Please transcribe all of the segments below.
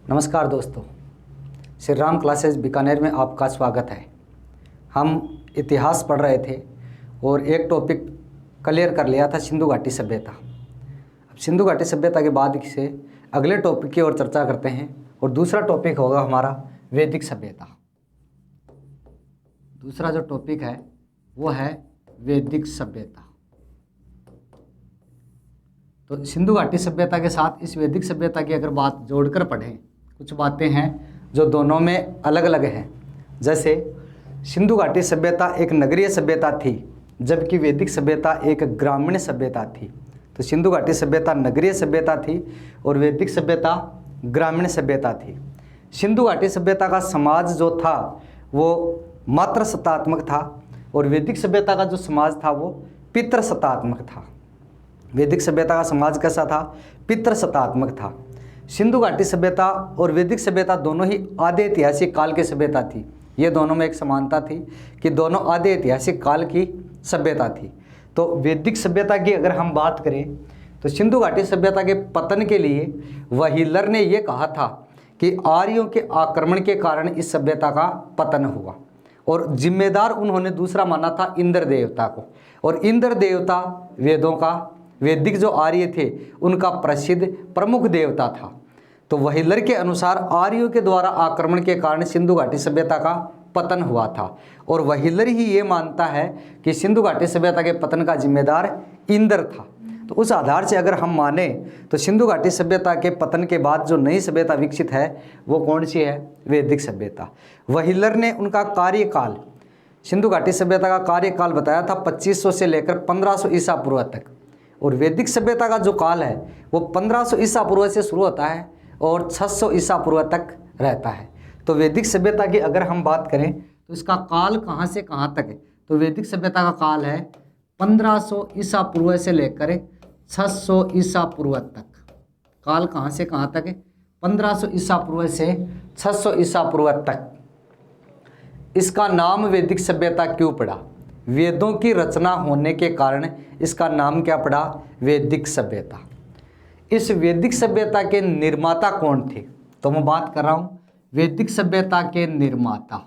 नमस्कार दोस्तों, श्री राम क्लासेस बीकानेर में आपका स्वागत है। हम इतिहास पढ़ रहे थे और एक टॉपिक क्लियर कर लिया था, सिंधु घाटी सभ्यता। अब सिंधु घाटी सभ्यता के बाद से अगले टॉपिक की ओर चर्चा करते हैं और दूसरा टॉपिक होगा हमारा वैदिक सभ्यता। दूसरा जो टॉपिक है वो है वैदिक सभ्यता। तो सिंधु घाटी सभ्यता के साथ इस वैदिक सभ्यता की अगर बात जोड़कर पढ़ें, कुछ बातें हैं जो दोनों में अलग अलग हैं। जैसे सिंधु घाटी सभ्यता एक नगरीय सभ्यता थी, जबकि वैदिक सभ्यता एक ग्रामीण सभ्यता थी। तो सिंधु घाटी सभ्यता नगरीय सभ्यता थी और वैदिक सभ्यता ग्रामीण सभ्यता थी। सिंधु घाटी सभ्यता का समाज जो था वो मातृ सत्तात्मक था और वैदिक सभ्यता का जो समाज था वो पितृ सत्तात्मक था। वैदिक सभ्यता का समाज कैसा था? पितृ सत्तात्मक था। सिंधु घाटी सभ्यता और वैदिक सभ्यता दोनों ही आधे ऐतिहासिक काल की सभ्यता थी। ये दोनों में एक समानता थी कि दोनों आधे ऐतिहासिक काल की सभ्यता थी। तो वैदिक सभ्यता की अगर हम बात करें तो सिंधु घाटी सभ्यता के पतन के लिए व्हीलर ने यह कहा था कि आर्यों के आक्रमण के कारण इस सभ्यता का पतन हुआ और जिम्मेदार उन्होंने दूसरा माना था इंद्र देवता को। और इंद्र देवता वेदों का, वैदिक जो आर्य थे उनका प्रसिद्ध प्रमुख देवता था। तो व्हीलर के अनुसार आर्यों के द्वारा आक्रमण के कारण सिंधु घाटी सभ्यता का पतन हुआ था और व्हीलर ही ये मानता है कि सिंधु घाटी सभ्यता के पतन का जिम्मेदार इंद्र था। तो उस आधार से अगर हम माने तो सिंधु घाटी सभ्यता के पतन के बाद जो नई सभ्यता विकसित है वो कौन सी है? वैदिक सभ्यता। व्हीलर ने उनका कार्यकाल, सिंधु घाटी सभ्यता का कार्यकाल बताया था 2500 से लेकर 1500 ईसा पूर्व तक, और वैदिक सभ्यता का जो काल है वो 1500 ईसा पूर्व से शुरू होता है और 600 ईसा पूर्व तक रहता है। तो वैदिक सभ्यता की अगर हम बात करें तो इसका काल कहाँ से कहाँ तक है? तो वैदिक सभ्यता का काल है 1500 ईसा पूर्व से लेकर 600 ईसा पूर्व तक। काल कहाँ से कहाँ तक है? 1500 ईसा पूर्व से 600 ईसा पूर्व तक। इसका नाम वैदिक सभ्यता क्यों पड़ा? वेदों की रचना होने के कारण इसका नाम क्या पड़ा? वैदिक सभ्यता। इस वैदिक सभ्यता के निर्माता कौन थे? तो मैं बात कर रहा हूं वैदिक सभ्यता के निर्माता।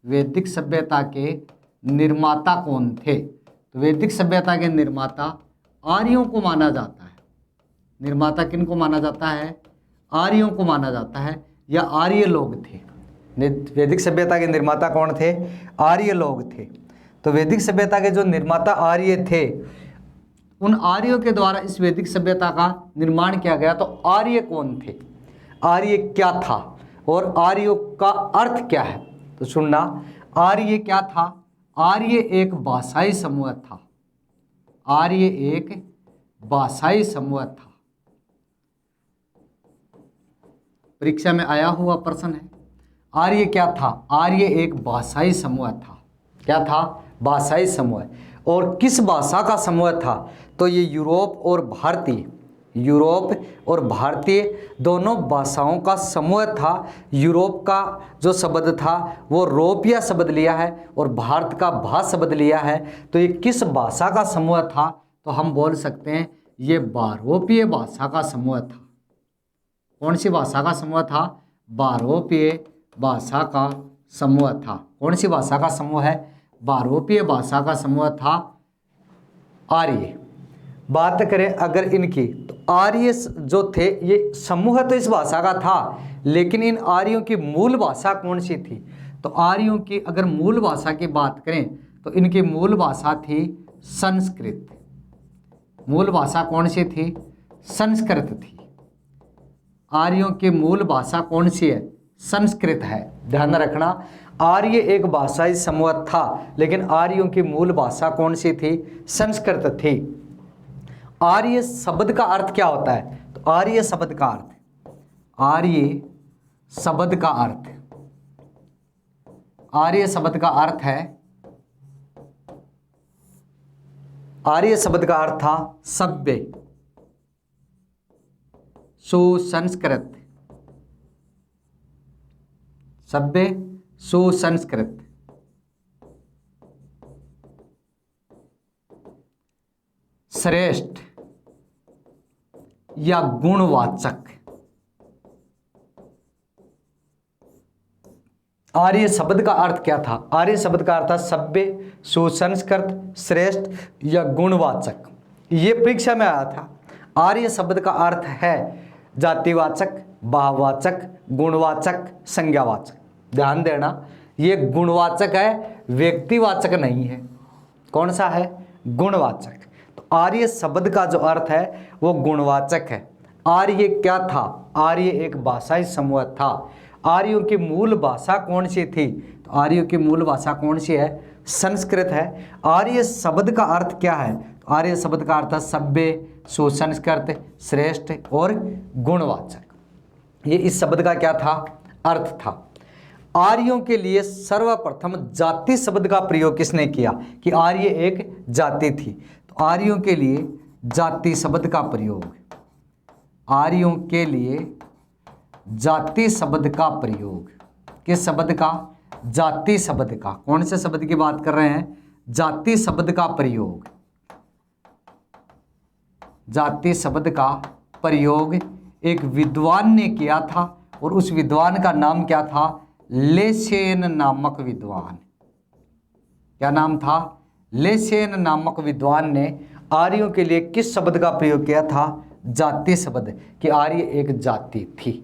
वैदिक सभ्यता के निर्माता कौन थे? तो वैदिक सभ्यता के निर्माता आर्यों को माना जाता है। निर्माता किन को माना जाता है? आर्यों को माना जाता है, या आर्य लोग थे। वैदिक सभ्यता के निर्माता कौन थे? आर्य लोग थे। तो वैदिक सभ्यता के जो निर्माता आर्य थे, उन आर्यों के द्वारा इस वैदिक सभ्यता का निर्माण किया गया। तो आर्य कौन थे? आर्य क्या था और आर्यों का अर्थ क्या है? तो सुनना, आर्य क्या था? आर्य एक भाषाई समूह था। आर्य एक भाषाई समूह था। परीक्षा में आया हुआ प्रश्न है। आर्य क्या था? आर्य एक भाषाई समूह था। क्या था? भाषाई समूह। और किस भाषा का समूह था? तो ये यूरोप और भारतीय दोनों भाषाओं का समूह था। यूरोप का जो शब्द था वो रोपिया शब्द लिया है और भारत का भा शब्द लिया है। तो ये किस भाषा का समूह था? तो हम बोल सकते हैं ये बारोपीय भाषा का समूह था। कौन सी भाषा का समूह था? बारोपीय भाषा का समूह था। कौन सी भाषा का समूह है? बारोपीय भाषा का समूह था आर्य। बात करें अगर इनकी, तो आर्य जो थे ये समूह तो इस भाषा का था, लेकिन इन आर्यों की मूल भाषा कौन सी थी? तो आर्यों की अगर मूल भाषा की बात करें तो इनकी मूल भाषा थी संस्कृत। मूल भाषा कौन सी थी? संस्कृत थी। आर्यों की मूल भाषा कौन सी है? संस्कृत है। ध्यान रखना, आर्य एक भाषाई समूह था, लेकिन आर्यों की मूल भाषा कौन सी थी? संस्कृत थी। आर्य शब्द का अर्थ क्या होता है? तो आर्य शब्द का अर्थ, आर्य शब्द का अर्थ, आर्य शब्द का अर्थ है, आर्य शब्द का अर्थ था सभ्य, सुसंस्कृत। सभ्य, सुसंस्कृत। श्रेष्ठ या गुणवाचक। आर्य शब्द का अर्थ क्या था? आर्य शब्द का अर्थ था सभ्य, सुसंस्कृत, श्रेष्ठ या गुणवाचक। ये परीक्षा में आया था। आर्य शब्द का अर्थ है जातिवाचक, भाववाचक, गुणवाचक, संज्ञावाचक। ध्यान देना, ये गुणवाचक है, व्यक्तिवाचक नहीं है। कौन सा है? गुणवाचक। तो आर्य शब्द का जो अर्थ है वो गुणवाचक है। आर्य क्या था? आर्य एक भाषाई समूह था। आर्यों की मूल भाषा कौन सी थी? तो आर्यों की मूल भाषा कौन सी है? संस्कृत है। आर्य शब्द का अर्थ क्या है? तो आर्य शब्द का अर्थ है सभ्य, सुसंस्कृत, श्रेष्ठ और गुणवाचक। ये इस शब्द का क्या था? अर्थ था। आर्यों के लिए सर्वप्रथम जाति शब्द का प्रयोग किसने किया? कि आर्य एक जाति थी। तो आर्यों के लिए जाति शब्द का प्रयोग, आर्यों के लिए जाति शब्द का प्रयोग, किस शब्द का? जाति शब्द का। कौन से शब्द की बात कर रहे हैं? जाति शब्द का प्रयोग। जाति शब्द का प्रयोग एक विद्वान ने किया था और उस विद्वान का नाम क्या था? लेसेन नामक विद्वान। क्या नाम था? लेसेन नामक विद्वान ने आर्यों के लिए किस शब्द का प्रयोग किया था? जाति शब्द, कि आर्य एक जाति थी।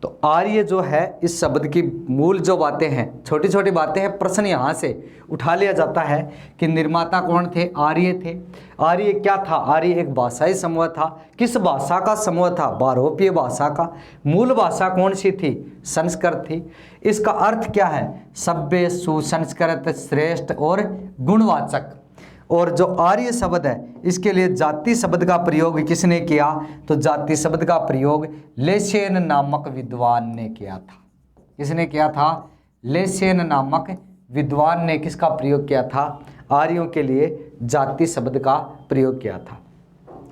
तो आर्य जो है इस शब्द की मूल जो बातें हैं, छोटी छोटी बातें हैं, प्रश्न यहाँ से उठा लिया जाता है कि निर्माता कौन थे? आर्य थे। आर्य क्या था? आर्य एक भाषाई समूह था। किस भाषा का समूह था? बहुरूपीय भाषा का। मूल भाषा कौन सी थी? संस्कृत थी। इसका अर्थ क्या है? सभ्य, सुसंस्कृत, श्रेष्ठ और गुणवाचक। और जो आर्य शब्द है इसके लिए जाति शब्द का प्रयोग किसने किया? तो जाति शब्द का प्रयोग लेसेन नामक विद्वान ने किया था। किसने किया था? लेसेन नामक विद्वान ने किसका प्रयोग किया था? आर्यों के लिए जाति शब्द का प्रयोग किया था।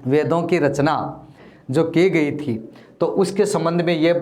वेदों की रचना जो की गई थी तो उसके संबंध में ये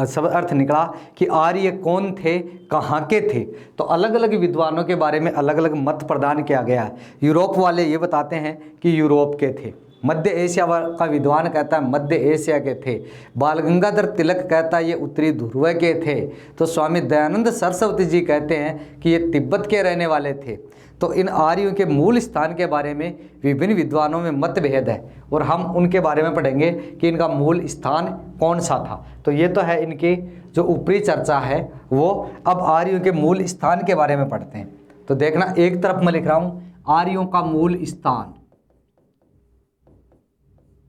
सब अर्थ निकला कि आर्य कौन थे, कहाँ के थे। तो अलग अलग विद्वानों के बारे में अलग अलग मत प्रदान किया गया है। यूरोप वाले ये बताते हैं कि यूरोप के थे। मध्य एशिया का विद्वान कहता है मध्य एशिया के थे। बाल गंगाधर तिलक कहता है ये उत्तरी ध्रुव के थे। तो स्वामी दयानंद सरस्वती जी कहते हैं कि ये तिब्बत के रहने वाले थे। तो इन आर्यों के मूल स्थान के बारे में विभिन्न विद्वानों में मतभेद है और हम उनके बारे में पढ़ेंगे कि इनका मूल स्थान कौन सा था। तो ये तो है इनकी जो ऊपरी चर्चा है वो। अब आर्यों के मूल स्थान के बारे में पढ़ते हैं। तो देखना, एक तरफ मैं लिख रहा हूँ आर्यों का मूल स्थान,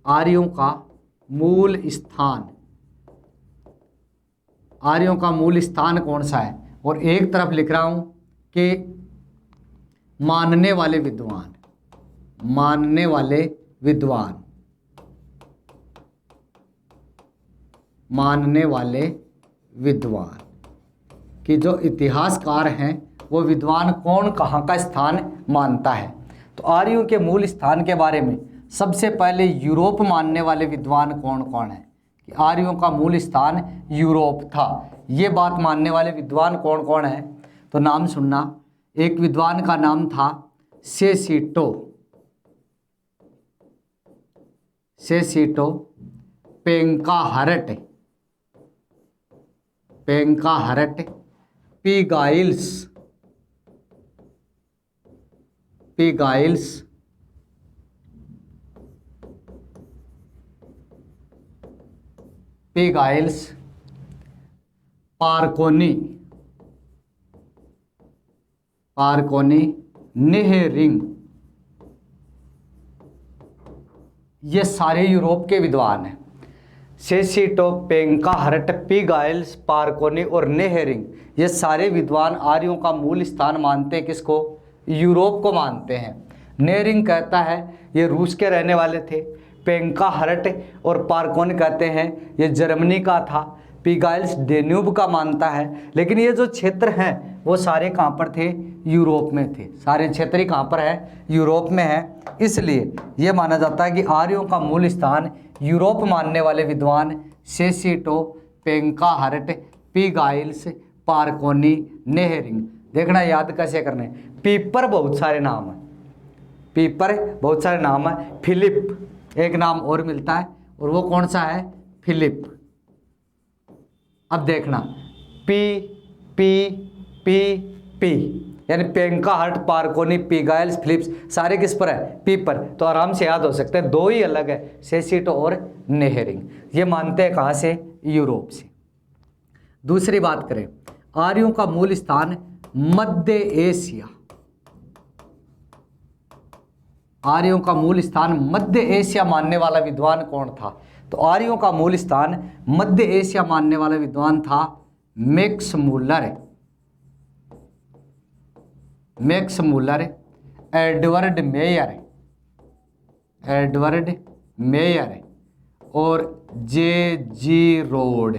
आर्यों का मूल स्थान, आर्यों का मूल स्थान कौन सा है। और एक तरफ लिख रहा हूं कि मानने वाले विद्वान, मानने वाले विद्वान, मानने वाले विद्वान कि जो इतिहासकार हैं वो विद्वान कौन कहाँ का स्थान मानता है। तो आर्यों के मूल स्थान के बारे में सबसे पहले यूरोप मानने वाले विद्वान कौन कौन है? कि आर्यों का मूल स्थान यूरोप था। ये बात मानने वाले विद्वान कौन कौन है? तो नाम सुनना। एक विद्वान का नाम था सेसिटो, सेसिटो, पेंकाहरट, पेंकाहरट, पीगाइल्स, पीगाइल्स, पीगाइल्स, पारकोनी, पारकोनी, नेहरिंग, ये सारे यूरोप के विद्वान हैं। सेसिटो, पेंकाहरट, पीगाइल्स, पारकोनी और नेहरिंग, ये सारे विद्वान आर्यों का मूल स्थान मानते हैं। किसको? यूरोप को मानते हैं। नेहरिंग कहता है ये रूस के रहने वाले थे। पेंकाहरट और पारकोनी कहते हैं ये जर्मनी का था। पीगाइल्स डेन्यूब का मानता है। लेकिन ये जो क्षेत्र हैं वो सारे कहाँ पर थे? यूरोप में थे। सारे क्षेत्र ही कहाँ पर है? यूरोप में है। इसलिए ये माना जाता है कि आर्यों का मूल स्थान यूरोप मानने वाले विद्वान सेसिटो, पेंकाहरट, पीगाइल्स, पारकोनी, नेहरिंग। देखना याद कैसे करने। पीपर बहुत सारे नाम हैं, पीपर बहुत सारे नाम हैं। फिलिप एक नाम और मिलता है और वो कौन सा है? फिलिप। अब देखना, पी पी पी पी, यानी पेंका, हर्ट, पारकोनी, पीगाइल्स, फिलिप्स, सारे किस पर है? पी पर। तो आराम से याद हो सकते हैं, दो ही अलग है, सेसिटो और नेहरिंग। ये मानते हैं कहाँ से? यूरोप से। दूसरी बात करें, आर्यों का मूल स्थान मध्य एशिया। आर्यों का मूल स्थान मध्य एशिया मानने वाला विद्वान कौन था? तो आर्यों का मूल स्थान मध्य एशिया मानने वाला विद्वान था Max Muller. Max Muller, Edward mayor, Edward mayor और जे.जी. रोड।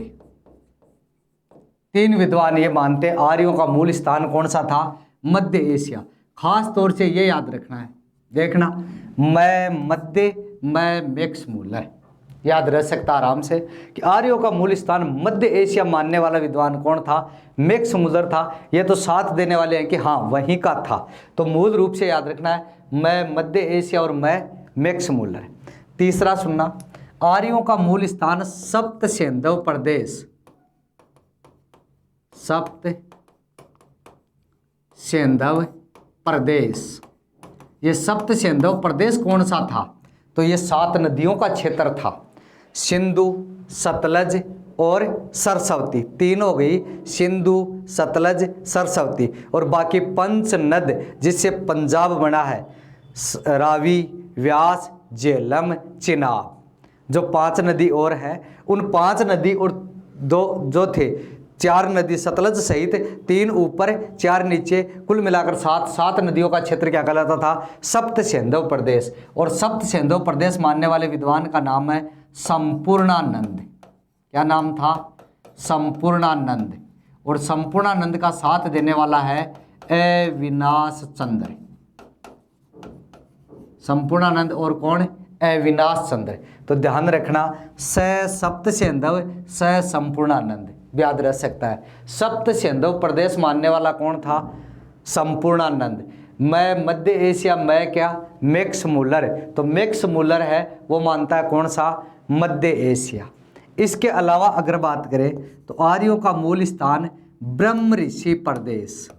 तीन विद्वान ये मानते आर्यों का मूल स्थान कौन सा था? मध्य एशिया। खास तौर से ये याद रखना है, देखना, मैं मैक्स मूलर, याद रह सकता आराम से कि आर्यों का मूल स्थान मध्य एशिया मानने वाला विद्वान कौन था? मैक्स मूलर था। ये तो साथ देने वाले हैं कि हाँ वहीं का था, तो मूल रूप से याद रखना है, मैं मध्य एशिया और मैं मैक्स मूलर। तीसरा सुनना, आर्यों का मूल स्थान सप्त सेंधव प्रदेश। सप्त सेंधव प्रदेश, ये सप्त सेंधव प्रदेश कौन सा था? तो ये 7 नदियों का क्षेत्र था, सिंधु, सतलज और सरस्वती। 3 हो गई, सिंधु, सतलज, सरस्वती, और बाकी 5 नद जिससे पंजाब बना है, रावी, व्यास, झेलम, चिनाब। जो 5 नदी और हैं, उन 5 नदी और 2 जो थे, 4 नदी सतलज सहित 3 ऊपर 4 नीचे, कुल मिलाकर 7 नदियों का क्षेत्र क्या कहलाता था? सप्त सेंधव प्रदेश। और सप्त सेंधव प्रदेश मानने वाले विद्वान का नाम है संपूर्णानंद। क्या नाम था? संपूर्णानंद। और संपूर्णानंद का साथ देने वाला है अविनाश चंद्र। संपूर्णानंद और कौन? अविनाश चंद्र। तो ध्यान रखना, स सप्त सेंधव, स संपूर्णानंद, याद रह सकता है। सप्त सेंधव प्रदेश मानने वाला कौन था? संपूर्णानंद। मैं मध्य एशिया, मैं क्या? Max Muller. तो मैक्स मूलर है वो मानता है कौन सा? मध्य एशिया। इसके अलावा अगर बात करें तो आर्यों का मूल स्थान ब्रह्म ऋषि प्रदेश।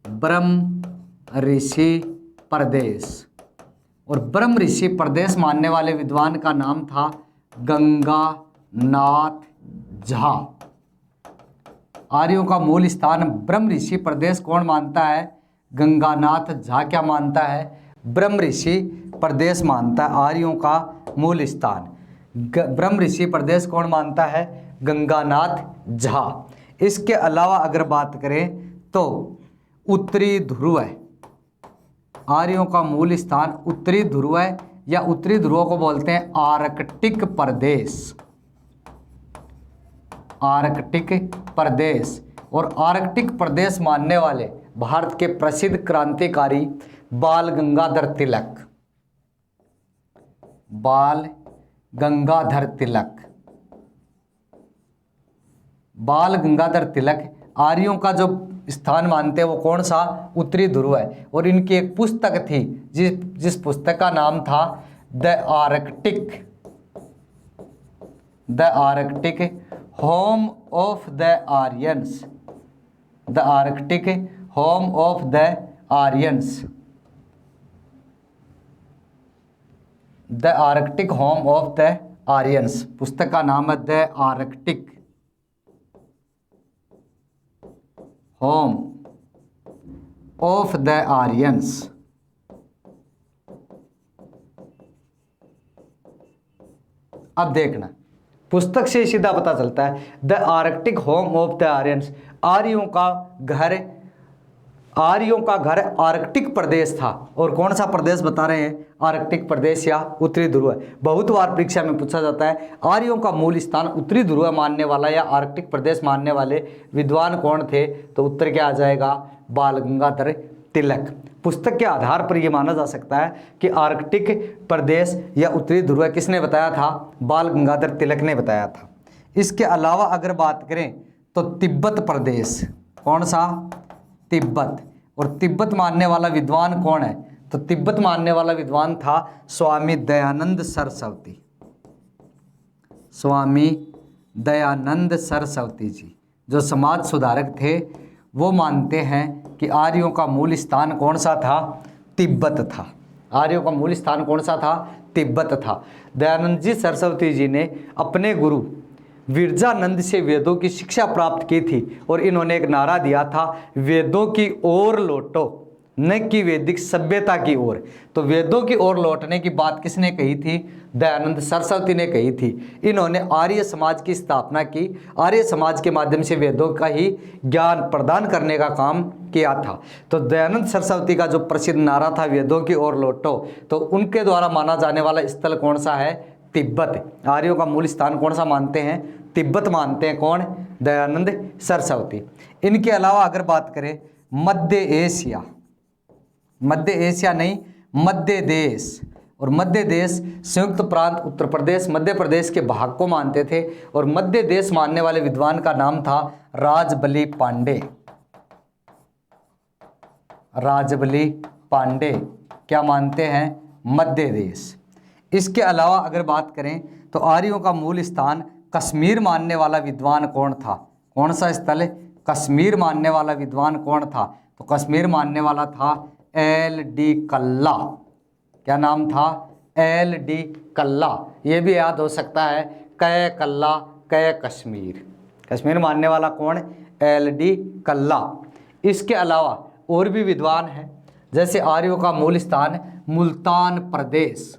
ब्रह्म ऋषि प्रदेश, और ब्रह्म ऋषि प्रदेश मानने वाले विद्वान का नाम था गंगानाथ झा। आर्यों का मूल स्थान ब्रह्म ऋषि प्रदेश कौन मानता है? गंगानाथ झा। क्या मानता है? ब्रह्म ऋषि प्रदेश मानता है आर्यों का मूल स्थान। ब्रह्म ऋषि प्रदेश कौन मानता है? गंगानाथ झा। इसके अलावा अगर बात करें तो उत्तरी ध्रुव है। आर्यों का मूल स्थान उत्तरी ध्रुव है, या उत्तरी ध्रुव को बोलते हैं आर्कटिक प्रदेश। आर्कटिक प्रदेश। और आर्कटिक प्रदेश मानने वाले भारत के प्रसिद्ध क्रांतिकारी बाल गंगाधर तिलक। बाल गंगाधर तिलक। बाल गंगाधर तिलक आर्यों का जो स्थान मानते हैं वो कौन सा? उत्तरी ध्रुव है। और इनकी एक पुस्तक थी जिस पुस्तक का नाम था the Arctic home of the Aryans. The Arctic home of the Aryans. The Arctic home of the Aryans, पुस्तक का नाम है the Arctic home of the Aryans. अब देखना, पुस्तक से सीधा पता चलता है the Arctic home of the Aryans, आर्यों का घर आर्कटिक प्रदेश था। और कौन सा प्रदेश बता रहे हैं? आर्कटिक प्रदेश या उत्तरी ध्रुव। बहुत बार परीक्षा में पूछा जाता है आर्यों का मूल स्थान उत्तरी ध्रुव मानने वाला या आर्कटिक प्रदेश मानने वाले विद्वान कौन थे? तो उत्तर क्या आ जाएगा? बाल गंगाधर तिलक। पुस्तक के आधार पर यह माना जा सकता है कि आर्कटिक प्रदेश या उत्तरी ध्रुव किसने बताया था? बाल गंगाधर तिलक ने बताया था। इसके अलावा अगर बात करें तो तिब्बत प्रदेश, कौन सा? तिब्बत। और तिब्बत मानने वाला विद्वान कौन है? तो तिब्बत मानने वाला विद्वान था स्वामी दयानंद सरस्वती। स्वामी दयानंद सरस्वती जी। जो समाज सुधारक थे वो मानते हैं कि आर्यों का मूल स्थान कौन सा था? तिब्बत था। आर्यों का मूल स्थान कौन सा था? तिब्बत था। दयानंद जी सरस्वती जी ने अपने गुरु विरजानंद से वेदों की शिक्षा प्राप्त की थी और इन्होंने एक नारा दिया था, वेदों की ओर लौटो, न कि वैदिक सभ्यता की ओर। तो वेदों की ओर लौटने की बात किसने कही थी? दयानंद सरस्वती ने कही थी। इन्होंने आर्य समाज की स्थापना की। आर्य समाज के माध्यम से वेदों का ही ज्ञान प्रदान करने का काम किया था। तो दयानंद सरस्वती का जो प्रसिद्ध नारा था, वेदों की ओर लौटो, तो उनके द्वारा माना जाने वाला स्थल कौन सा है? तिब्बत। आर्यों का मूल स्थान कौन सा मानते हैं? तिब्बत मानते हैं। कौन? दयानंद सरस्वती। इनके अलावा अगर बात करें मध्य एशिया, मध्य एशिया नहीं, मध्य देश, और मध्य देश संयुक्त प्रांत उत्तर प्रदेश मध्य प्रदेश के भाग को मानते थे। और मध्य देश मानने वाले विद्वान का नाम था राजबली पांडे। राजबली पांडे क्या मानते हैं? मध्य देश। इसके अलावा अगर बात करें तो आर्यों का मूल स्थान कश्मीर मानने वाला विद्वान कौन था? कौन सा स्थल? कश्मीर मानने वाला विद्वान कौन था? तो कश्मीर मानने वाला था एल.डी. कल्ला। क्या नाम था? एल.डी. कल्ला। ये भी याद हो सकता है, कै कल्ला कै कश्मीर। कश्मीर मानने वाला कौन? एल.डी. कल्ला। इसके अलावा और भी विद्वान हैं, जैसे आर्यों का मूल स्थान मुल्तान प्रदेश।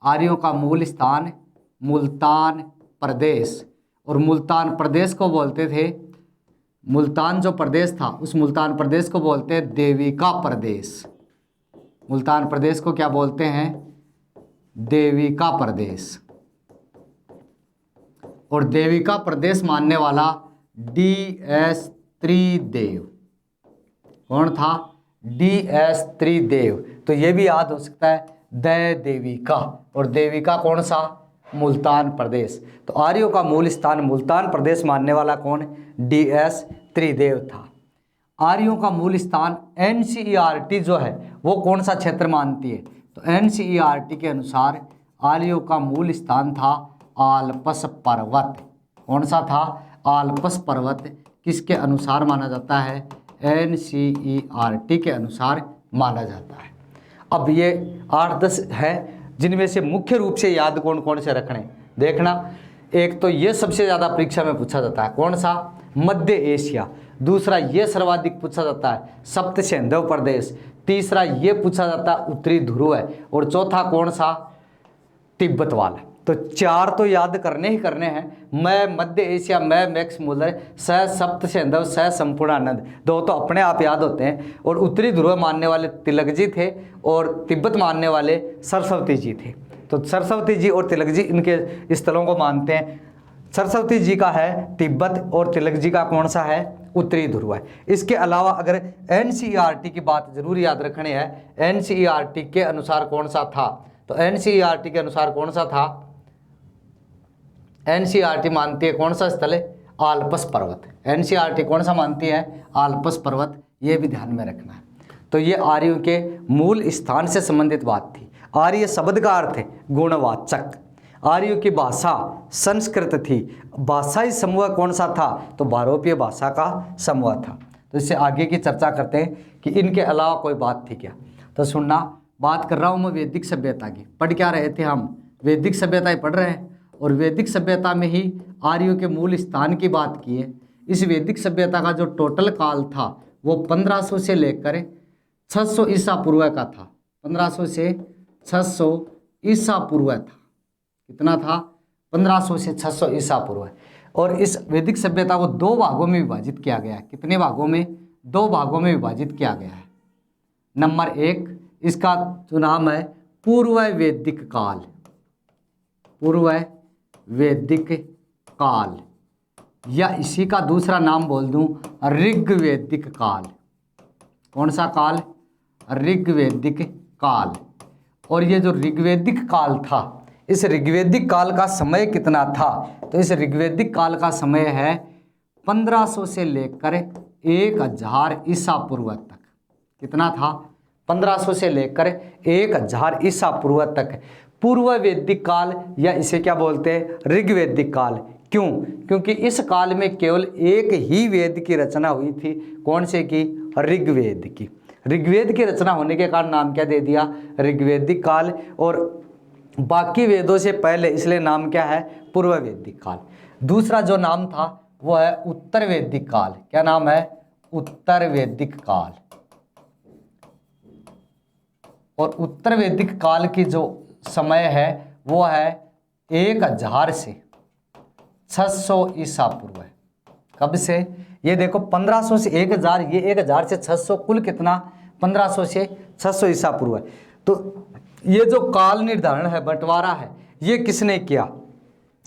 आर्यों का मूल स्थान मुल्तान प्रदेश, और मुल्तान प्रदेश को बोलते थे, मुल्तान जो प्रदेश था उस मुल्तान प्रदेश को बोलते हैं देविका प्रदेश। मुल्तान प्रदेश को क्या बोलते हैं? देविका प्रदेश। और देविका प्रदेश मानने वाला D.S. त्रिदेव। कौन था? D.S. त्रिदेव। तो ये भी याद हो सकता है, देविका, और देविका कौन सा? मुल्तान प्रदेश। तो आर्यों का मूल स्थान मुल्तान प्रदेश मानने वाला कौन? D.S. त्रिदेव था। आर्यों का मूल स्थान NCERT जो है वो कौन सा क्षेत्र मानती है? तो NCERT के अनुसार आर्यों का मूल स्थान था आल्पस पर्वत। कौन सा था? आल्पस पर्वत। किसके अनुसार माना जाता है? NCERT के अनुसार माना जाता है। अब ये 8-10 है, जिनमें से मुख्य रूप से याद कौन कौन से रखने देखना। एक तो ये सबसे ज़्यादा परीक्षा में पूछा जाता है, कौन सा? मध्य एशिया। दूसरा ये सर्वाधिक पूछा जाता है, सप्त सिंधु प्रदेश। तीसरा ये पूछा जाता है उत्तरी ध्रुव है। और चौथा कौन सा? तिब्बत वाला। तो 4 तो याद करने ही करने हैं। मैं मध्य एशिया, मैं मैक्स मूलर, स सप्त सिंधु, स संपूर्णानंद। 2 तो अपने आप याद होते हैं। और उत्तरी ध्रुव मानने वाले तिलक जी थे और तिब्बत मानने वाले सरस्वती जी थे। तो सरस्वती जी और तिलक जी इनके स्थलों को मानते हैं। सरस्वती जी का है तिब्बत और तिलक जी का कौन सा है? उत्तरी ध्रुव है। इसके अलावा अगर NCERT की बात जरूर याद रखनी है, NCERT के अनुसार कौन सा था? तो NCERT के अनुसार कौन सा था? NCERT मानती है कौन सा स्थल है? आल्पस पर्वत। NCERT कौन सा मानती है? आल्पस पर्वत। ये भी ध्यान में रखना है। तो ये आर्यों के मूल स्थान से संबंधित बात थी। आर्य शब्द का अर्थ है गुणवाचक। आर्यों की भाषा संस्कृत थी। भाषाई समूह कौन सा था? तो भारोपीय भाषा का समूह था। तो इससे आगे की चर्चा करते हैं कि इनके अलावा कोई बात थी क्या। तो सुनना, बात कर रहा हूँ मैं वैदिक सभ्यता की। पढ़ क्या रहे थे हम? वैदिक सभ्यता ही पढ़ रहे हैं। और वैदिक सभ्यता में ही आर्यों के मूल स्थान की बात की है। इस वैदिक सभ्यता का जो टोटल काल था वो 1500 से लेकर 600 ईसा पूर्व का था। 1500 से 600 ईसा पूर्व था। कितना था? 1500 से 600 ईसा पूर्व। और इस वैदिक सभ्यता को 2 भागों में विभाजित किया गया है। कितने भागों में? 2 भागों में विभाजित किया गया है। नंबर 1, इसका जो नाम है पूर्व वैदिक काल। पूर्व वैदिक काल, या इसी का दूसरा नाम बोल दूं ऋग्वैदिक काल। कौन सा काल? ऋग्वैदिक काल। और ये जो ऋग्वैदिक काल था, इस ऋग्वैदिक काल का समय कितना था? तो इस ऋग्वैदिक काल का समय है 1500 से लेकर 1000 ईसा पूर्व तक। कितना था? 1500 से लेकर 1000 ईसा पूर्व तक पूर्व वैदिक काल, या इसे क्या बोलते हैं? ऋग्वैदिक काल। क्यों? क्योंकि इस काल में केवल एक ही वेद की रचना हुई थी। कौन से की? ऋग्वेद की। ऋग्वेद की रचना होने के कारण नाम क्या दे दिया? ऋग्वेदिक काल। और बाकी वेदों से पहले, इसलिए नाम क्या है? पूर्व वैदिक काल। दूसरा जो नाम था वो है उत्तर वैदिक काल। क्या नाम है? उत्तर वैदिक काल। और उत्तर वैदिक काल की जो समय है वो है 1000 से 600 ईसा पूर्व है। कब से? ये देखो 1500 से 1000, ये 1000 से 600, कुल कितना? 1500 से 600 ईसा पूर्व है। तो ये जो काल निर्धारण है, बंटवारा है, ये किसने किया?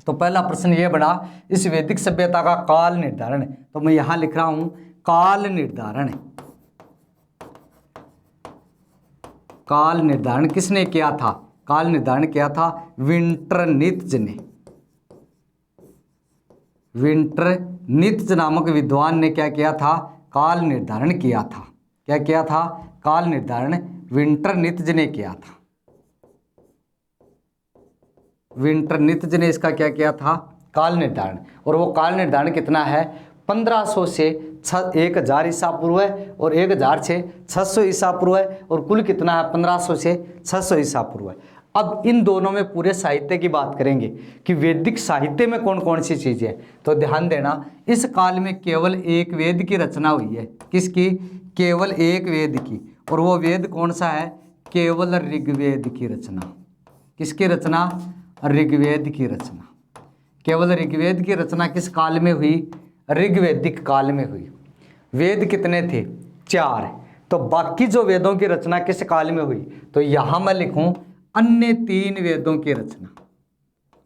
तो पहला प्रश्न ये बना, इस वैदिक सभ्यता का काल निर्धारण। तो मैं यहां लिख रहा हूं काल निर्धारण। काल निर्धारण किसने किया था? काल निर्धारण किया था विंटरनित्ज ने। विंटरनित्ज नामक विद्वान ने क्या किया था? काल निर्धारण किया था। क्या किया था? काल निर्धारण विंटरनित्ज ने किया था। विंटरनित्ज ने इसका क्या किया था? काल निर्धारण। और वो काल निर्धारण कितना है? 1500 से 1000 ईसा पूर्व है, और 1000 से 600 ईसा पूर्व है, और कुल कितना है? 1500 से 600 ईसा पूर्व है। अब इन दोनों में पूरे साहित्य की बात करेंगे कि वैदिक साहित्य में कौन कौन सी चीजें हैं। तो ध्यान देना, इस काल में केवल एक वेद की रचना हुई है। किसकी? केवल एक वेद की। और वो वेद कौन सा है? केवल ऋग्वेद की रचना। किसकी रचना? ऋग्वेद की रचना। केवल ऋग्वेद की रचना किस काल में हुई? ऋग्वेदिक काल में हुई। वेद कितने थे? 4। तो बाकी जो वेदों की रचना किस काल में हुई? तो यहां मैं लिखूं अन्य 3 वेदों की रचना।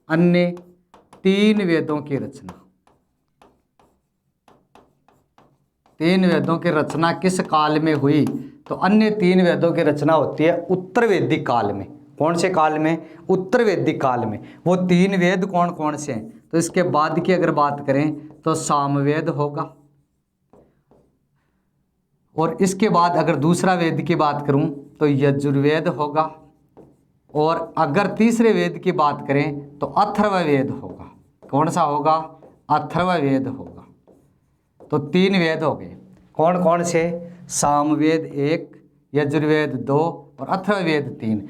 अन्य 3 वेदों की रचना। 3 वेदों की रचना किस काल में हुई? तो अन्य 3 वेदों की रचना होती है उत्तर वैदिक काल में। कौन से काल में? उत्तर वैदिक काल में। वो 3 वेद कौन कौन से हैं? तो इसके बाद की अगर बात करें तो सामवेद होगा, और इसके बाद अगर दूसरा वेद की बात करूं तो यजुर्वेद होगा, और अगर तीसरे वेद की बात करें तो अथर्ववेद होगा। कौन सा होगा? अथर्ववेद होगा। तो 3 वेद हो गए। कौन कौन से? सामवेद 1, यजुर्वेद 2 और अथर्ववेद 3।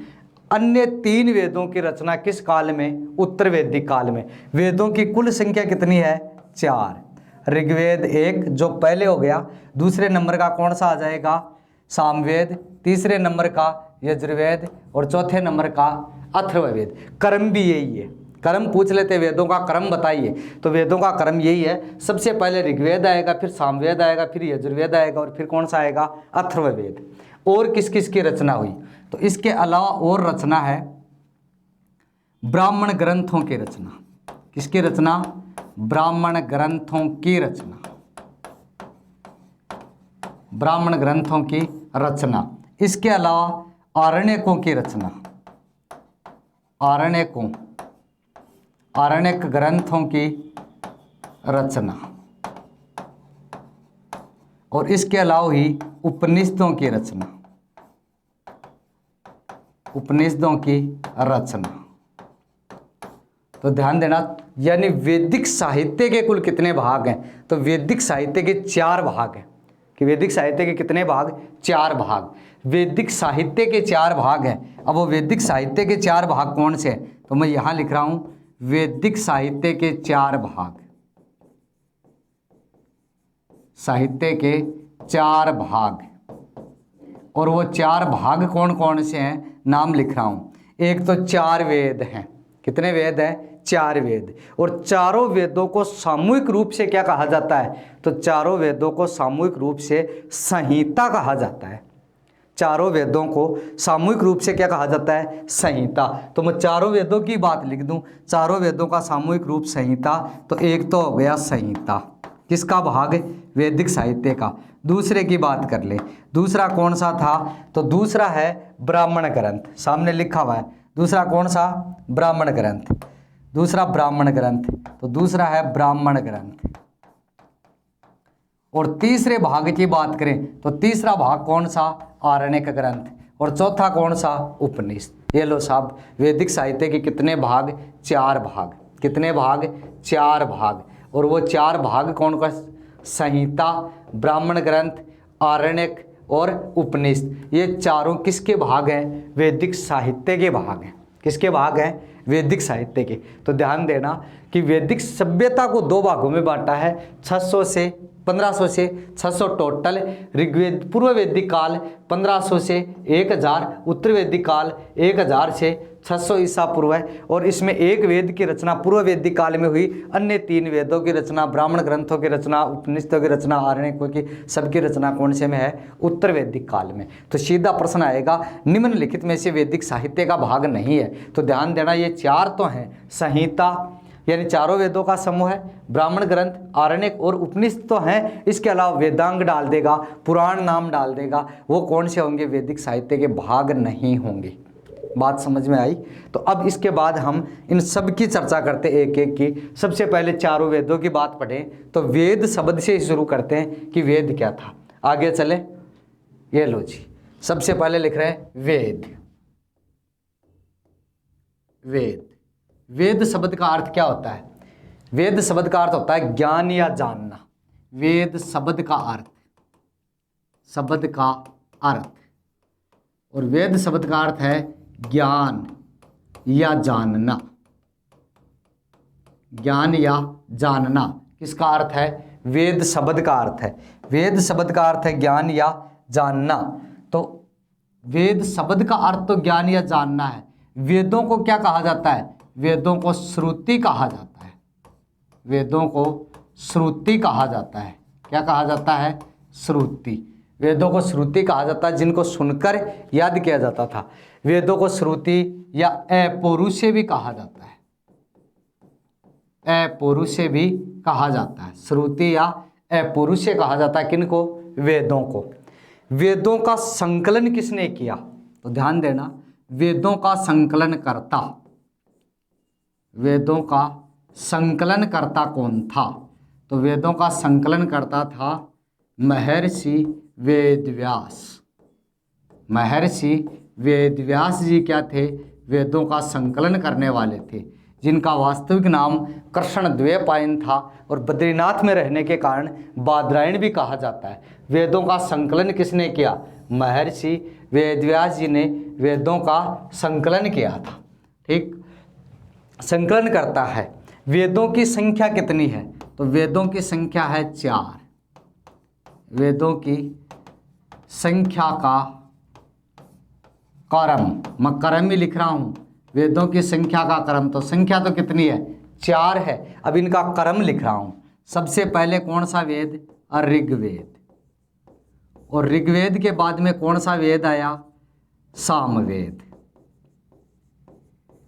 अन्य 3 वेदों की रचना किस काल में? उत्तर वैदिक काल में। वेदों की कुल संख्या कितनी है? 4। ऋग्वेद 1 जो पहले हो गया, दूसरे नंबर का कौन सा आ जाएगा? सामवेद, तीसरे नंबर का यजुर्वेद, और चौथे नंबर का अथर्ववेद। क्रम भी यही है। क्रम पूछ लेते, वेदों का क्रम बताइए, तो वेदों का क्रम यही है। सबसे पहले ऋग्वेद आएगा, फिर सामवेद आएगा, फिर यजुर्वेद आएगा, और फिर कौन सा आएगा? अथर्ववेद। और किस किस की रचना हुई? तो इसके अलावा और रचना है ब्राह्मण ग्रंथों की रचना। किसकी रचना? ब्राह्मण ग्रंथों की रचना। ब्राह्मण ग्रंथों की रचना। इसके अलावा आरण्यकों की रचना। आरण्यक ग्रंथों की रचना। और इसके अलावा ही उपनिषदों की रचना। उपनिषदों की रचना। तो ध्यान देना, यानी वैदिक साहित्य के कुल कितने भाग हैं? तो वैदिक साहित्य के 4 भाग हैं। कि वैदिक साहित्य के कितने भाग? 4 भाग। वैदिक साहित्य के 4 भाग हैं। अब वो वैदिक साहित्य के 4 भाग कौन से हैं? तो मैं यहां लिख रहा हूं वैदिक साहित्य के 4 भाग। साहित्य के 4 भाग। और वो 4 भाग कौन कौन से हैं? नाम लिख रहा हूं। एक तो 4 वेद हैं। कितने वेद हैं? 4 वेद। और चारों वेदों को सामूहिक रूप से क्या कहा जाता है? तो चारों वेदों को सामूहिक रूप से संहिता कहा जाता है। चारों वेदों को सामूहिक रूप से क्या कहा जाता है? संहिता। तो मैं चारों वेदों की बात लिख दूं, चारों वेदों का सामूहिक रूप संहिता। तो एक तो हो गया संहिता। किसका भाग? वैदिक साहित्य का। दूसरे की बात कर ले, दूसरा कौन सा था? तो दूसरा है ब्राह्मण ग्रंथ। सामने लिखा हुआ है दूसरा कौन सा? ब्राह्मण ग्रंथ। दूसरा ब्राह्मण ग्रंथ। तो दूसरा है ब्राह्मण ग्रंथ। और तीसरे भाग की बात करें तो तीसरा भाग कौन सा? आरण्यक ग्रंथ। और चौथा कौन सा? उपनिषद। ये लो साहब, वैदिक साहित्य के कितने भाग? 4 भाग। कितने भाग? 4 भाग। और वो 4 भाग कौन का? संहिता, ब्राह्मण ग्रंथ, आरण्यक और उपनिषद। ये चारों किसके भाग हैं? वैदिक साहित्य के भाग हैं। किसके भाग हैं? वैदिक साहित्य के। तो ध्यान देना कि वैदिक सभ्यता को 2 भागों में बांटा है, 600 से 1500 से 600 टोटल ऋग्वेद पूर्व वैदिक काल, 1500 से 1000 उत्तर वैदिक काल, 1000 से 600 ईसा पूर्व है। और इसमें एक वेद की रचना पूर्व वैदिक काल में हुई, अन्य 3 वेदों की रचना, ब्राह्मण ग्रंथों की रचना, उपनिषदों की रचना, आरण्यकों की, सबकी रचना कौन से में है? उत्तर वैदिक काल में। तो सीधा प्रश्न आएगा निम्नलिखित में से वैदिक साहित्य का भाग नहीं है। तो ध्यान देना ये 4 तो हैं, संहिता यानी चारों वेदों का समूह है, ब्राह्मण ग्रंथ, आरण्यक और उपनिषद तो हैं। इसके अलावा वेदांग डाल देगा, पुराण नाम डाल देगा, वो कौन से होंगे? वैदिक साहित्य के भाग नहीं होंगे। बात समझ में आई? तो अब इसके बाद हम इन सब की चर्चा करते एक एक की। सबसे पहले चारों वेदों की बात पढ़ें तो वेद शब्द से शुरू करते हैं कि वेद क्या था। आगे चले, ये लो जी, सबसे पहले लिख रहे हैं वेद। वेद, वेद शब्द का अर्थ क्या होता है? वेद शब्द का अर्थ होता है ज्ञान या जानना। वेद शब्द का अर्थ, शब्द का अर्थ, और वेद शब्द का अर्थ है ज्ञान या जानना। ज्ञान या जानना किसका अर्थ है? वेद शब्द का अर्थ है। वेद शब्द का अर्थ है ज्ञान या जानना। तो वेद शब्द का अर्थ तो ज्ञान या जानना है। वेदों को क्या कहा जाता है? वेदों को श्रुति कहा जाता है। वेदों को श्रुति कहा जाता है। क्या कहा जाता है? श्रुति। वेदों को श्रुति कहा जाता है, जिनको सुनकर याद किया जाता था। वेदों को श्रुति या अपौरुषेय भी कहा जाता है। अपौरुषेय भी कहा जाता है। श्रुति या अपौरुषेय कहा जाता है किनको? वेदों को। वेदों का संकलन किसने किया? तो ध्यान देना, वेदों का संकलन करता, वेदों का संकलन करता कौन था? तो वेदों का संकलन करता था महर्षि वेदव्यास। महर्षि वेदव्यास जी क्या थे? वेदों का संकलन करने वाले थे, जिनका वास्तविक नाम कृष्णद्वैपायन था और बद्रीनाथ में रहने के कारण बादरायण भी कहा जाता है। वेदों का संकलन किसने किया? महर्षि वेदव्यास जी ने वेदों का संकलन किया था। ठीक, संकलन करता है। वेदों की संख्या कितनी है? तो वेदों की संख्या है 4। वेदों की संख्या का क्रम, मैं क्रम ही लिख रहा हूं, वेदों की संख्या का क्रम। तो संख्या तो कितनी है? 4 है। अब इनका क्रम लिख रहा हूं। सबसे पहले कौन सा वेद? ऋग्वेद। और ऋग्वेद के बाद में कौन सा वेद आया? सामवेद।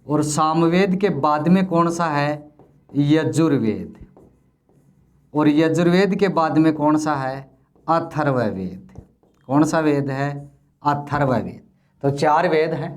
और सामवेद के बाद में कौन सा है? यजुर्वेद। और यजुर्वेद के बाद में कौन सा है? अथर्ववेद। कौन सा वेद है? अथर्ववेद। तो 4 वेद हैं,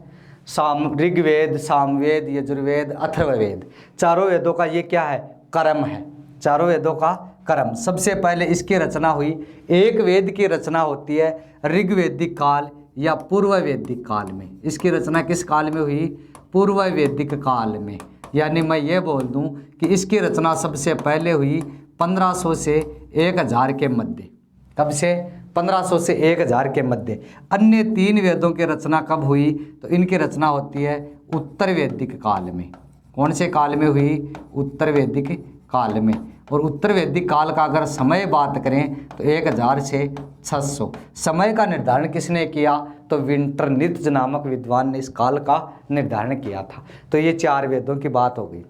ऋग्वेद, सामवेद, यजुर्वेद, अथर्ववेद। चारों वेदों का ये क्या है? क्रम है। चारों वेदों का क्रम। सबसे पहले इसकी रचना हुई, एक वेद की रचना होती है ऋग्वेदिक काल या पूर्व वैदिक काल में। इसकी रचना किस काल में हुई? पूर्व वैदिक काल में। यानी मैं ये बोल दूं कि इसकी रचना सबसे पहले हुई 1500 से 1000 के मध्य। कब से? 1500 से 1000 के मध्य। अन्य 3 वेदों की रचना कब हुई? तो इनकी रचना होती है उत्तर वैदिक काल में। कौन से काल में हुई? उत्तर वैदिक काल में। और उत्तर वैदिक काल का अगर समय बात करें तो 1000 से 600। समय का निर्धारण किसने किया? तो विंटरनित्ज नामक विद्वान ने इस काल का निर्धारण किया था। तो ये 4 वेदों की बात हो गई।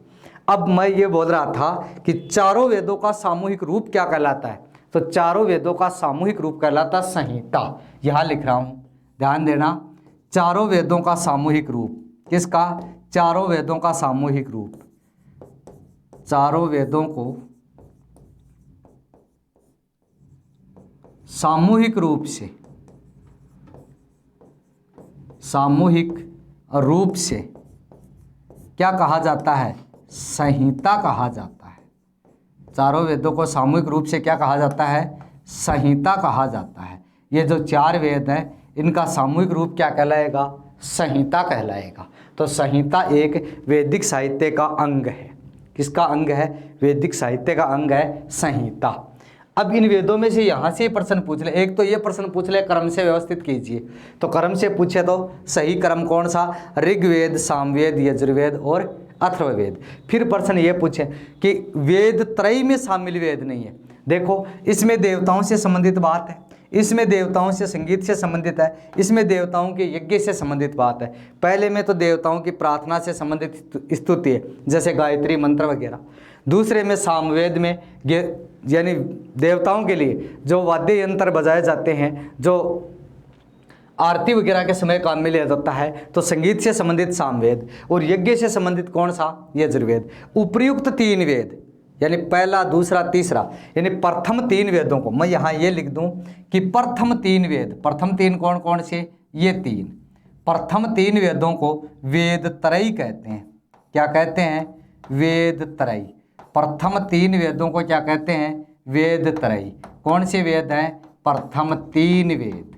अब मैं ये बोल रहा था कि चारों वेदों का सामूहिक रूप क्या कहलाता है? तो चारों वेदों का सामूहिक रूप कहलाता संहिता। यहाँ लिख रहा हूँ, ध्यान देना। चारों वेदों का सामूहिक रूप किसका? चारों वेदों का सामूहिक रूप। चारों वेदों को सामूहिक रूप से, सामूहिक रूप से क्या कहा जाता है? संहिता कहा जाता है। चारों वेदों को सामूहिक रूप से क्या कहा जाता है? संहिता कहा जाता है। ये जो 4 वेद हैं इनका सामूहिक रूप क्या कहलाएगा? संहिता कहलाएगा। तो संहिता एक वैदिक साहित्य का अंग है। किसका अंग है? वैदिक साहित्य का अंग है संहिता। अब इन वेदों में से यहाँ से प्रश्न पूछ ले, एक तो ये प्रश्न पूछ ले क्रम से व्यवस्थित कीजिए, तो क्रम से पूछे तो सही क्रम कौन सा? ऋग्वेद, सामवेद, यजुर्वेद और अथर्ववेद। फिर प्रश्न ये पूछे कि वेद त्रय में शामिल वेद नहीं है। देखो इसमें देवताओं से संबंधित बात है, इसमें देवताओं से संगीत से संबंधित है, इसमें देवताओं के यज्ञ से संबंधित बात है। पहले में तो देवताओं की प्रार्थना से संबंधित स्तुति है, जैसे गायत्री मंत्र वगैरह। दूसरे में सामवेद में यानी देवताओं के लिए जो वाद्य यंत्र बजाए जाते हैं, जो आरती वगैरह के समय काम में लिया जाता है, तो संगीत से संबंधित सामवेद, और यज्ञ से संबंधित कौन सा? यजुर्वेद। उपर्युक्त 3 वेद यानी पहला, दूसरा, तीसरा, यानी प्रथम 3 वेदों को मैं यहाँ ये लिख दूं कि प्रथम 3 वेद, प्रथम 3 कौन कौन से? ये 3 प्रथम 3 वेदों को वेद त्रयी कहते हैं। क्या कहते हैं? वेद त्रयी। प्रथम 3 वेदों को क्या कहते हैं? वेद त्रयी। कौन से वेद हैं? प्रथम 3 वेद।